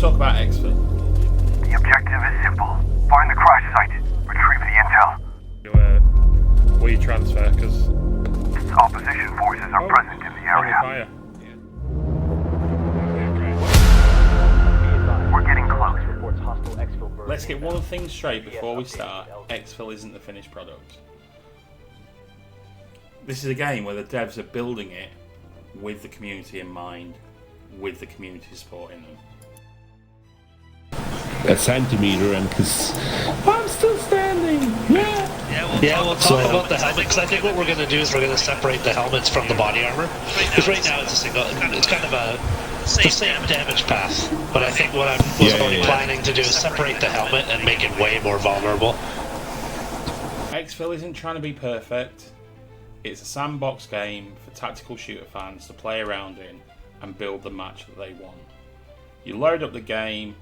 talk about Exfil. The objective is simple. Find the crash site. Retrieve the intel. Will you transfer? Because Opposition forces are present in the area. fire. We're getting close. Let's get one thing straight before we start. Exfil isn't the finished product. This is a game where the devs are building it with the community in mind, with the community supporting them. A centimeter, and because I'm still standing. Yeah, we'll talk about the helmet, because I think what we're going to do is we're going to separate the helmets from the body armor. Because right now it's a single, it's kind of the same damage path. But I think what I was planning to do is separate the helmet and make it way more vulnerable. Exfil isn't trying to be perfect. It's a sandbox game for tactical shooter fans to play around in and build the match that they want. You load up the game,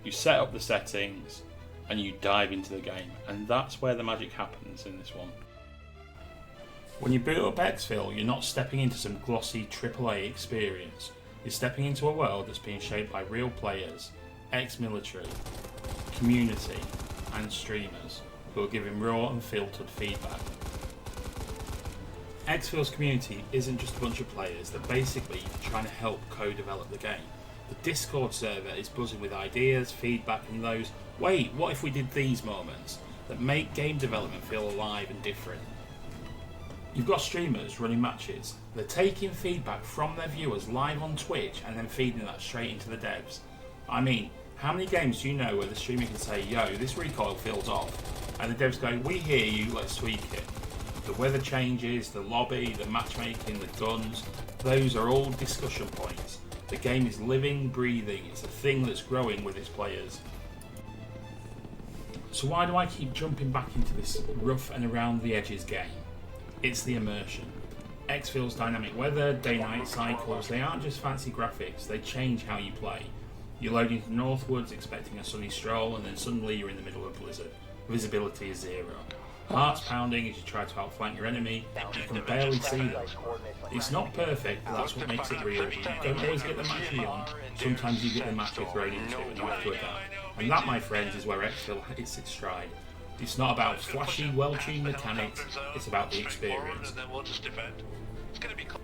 you set up the settings, and you dive into the game, and that's where the magic happens in this one. When you boot up Exfil, you're not stepping into some glossy AAA experience. You're stepping into a world that's being shaped by real players, ex-military, community, and streamers who are giving raw and filtered feedback. Exfil's community isn't just a bunch of players, they're basically trying to help co-develop the game. The Discord server is buzzing with ideas, feedback, and those, wait, what if we did these moments, that make game development feel alive and different. You've got streamers running matches. They're taking feedback from their viewers live on Twitch and then feeding that straight into the devs. I mean, how many games do you know where the streamer can say, yo, this recoil feels off, and the devs go, we hear you, let's tweak it. The weather changes, the lobby, the matchmaking, the guns, those are all discussion points. The game is living, breathing, it's a thing that's growing with its players. So why do I keep jumping back into this rough and around the edges game? It's the immersion. Exfil's dynamic weather, day-night cycles, they aren't just fancy graphics, they change how you play. You load into Northwoods expecting a sunny stroll, and then suddenly you're in the middle of a blizzard. Visibility is zero. Hearts pounding as you try to outflank your enemy, you can barely see them. It's not perfect, but that's what makes it real. You don't always get the match you want, sometimes you get the match you're thrown into and you have to adapt. And that, my friends, is where Exfil hits its stride. It's not about flashy, well-tuned mechanics, it's about the experience.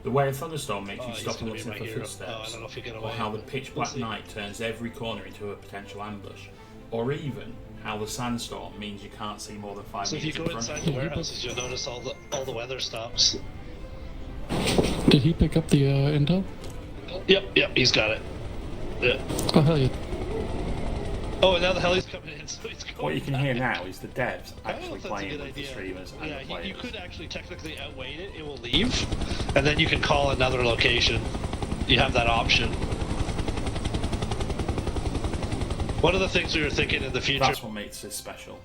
The way a thunderstorm makes you stop and listen for footsteps, or how the pitch-black night turns every corner into a potential ambush, or even how the sandstorm means you can't see more than 5 So if meters you in go front inside of the you. warehouses, you'll notice all the weather stops. Did he pick up the intel? Yep, he's got it. Yeah. Oh, hell yeah. Oh, and now the heli's coming in, so he's going What you can back. hear now is the devs I don't know actually if that's a playing good with the idea. streamers and Yeah, the players. you could actually technically outweight it, it will leave, and then you can call another location. You have that option. One of the things we were thinking in the future... That's what makes this special.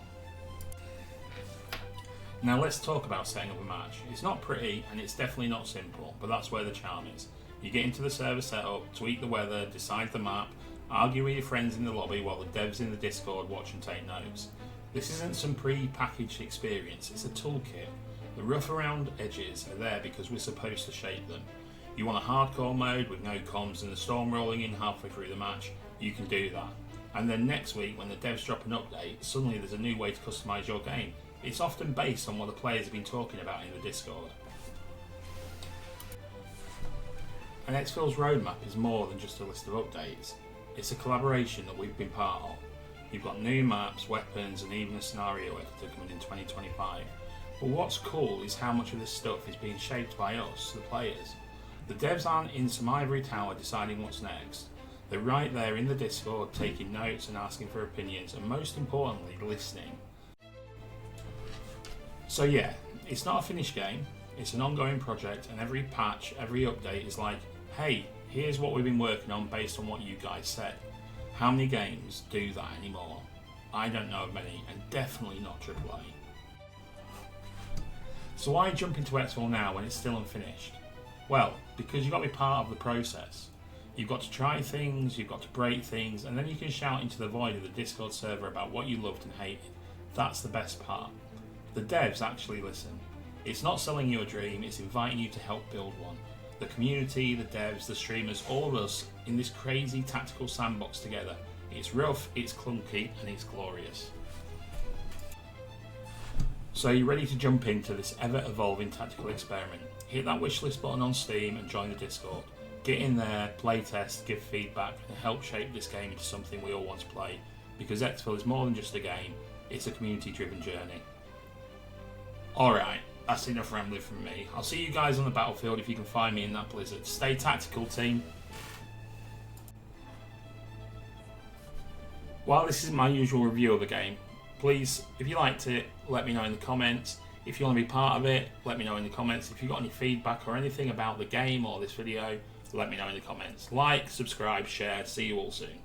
Now let's talk about setting up a match. It's not pretty and it's definitely not simple, but that's where the charm is. You get into the server setup, tweak the weather, decide the map, argue with your friends in the lobby while the devs in the Discord watch and take notes. This isn't some pre-packaged experience, it's a toolkit. The rough around edges are there because we're supposed to shape them. You want a hardcore mode with no comms and the storm rolling in halfway through the match, you can do that. And then next week when the devs drop an update, suddenly there's a new way to customise your game. It's often based on what the players have been talking about in the Discord. And Exfil's roadmap is more than just a list of updates. It's a collaboration that we've been part of. You've got new maps, weapons, and even a scenario editor coming in 2025. But what's cool is how much of this stuff is being shaped by us, the players. The devs aren't in some ivory tower deciding what's next. They're right there in the Discord taking notes and asking for opinions, and most importantly, listening. So yeah, it's not a finished game, it's an ongoing project, and every patch, every update is like, hey, here's what we've been working on based on what you guys said. How many games do that anymore? I don't know of many, and definitely not AAA. So why jump into Exfil now when it's still unfinished? Well, because you've got to be part of the process. You've got to try things, you've got to break things, and then you can shout into the void of the Discord server about what you loved and hated. That's the best part. The devs actually listen. It's not selling you a dream, it's inviting you to help build one. The community, the devs, the streamers, all of us in this crazy tactical sandbox together. It's rough, it's clunky, and it's glorious. So you're ready to jump into this ever-evolving tactical experiment. Hit that wishlist button on Steam and join the Discord. Get in there, play test, give feedback, and help shape this game into something we all want to play. Because Exfil is more than just a game, it's a community-driven journey. Alright, that's enough rambling from me. I'll see you guys on the battlefield if you can find me in that blizzard. Stay tactical, team. While this isn't my usual review of the game, please, if you liked it, let me know in the comments. If you want to be part of it, let me know in the comments. If you've got any feedback or anything about the game or this video, let me know in the comments. Like, subscribe, share. See you all soon.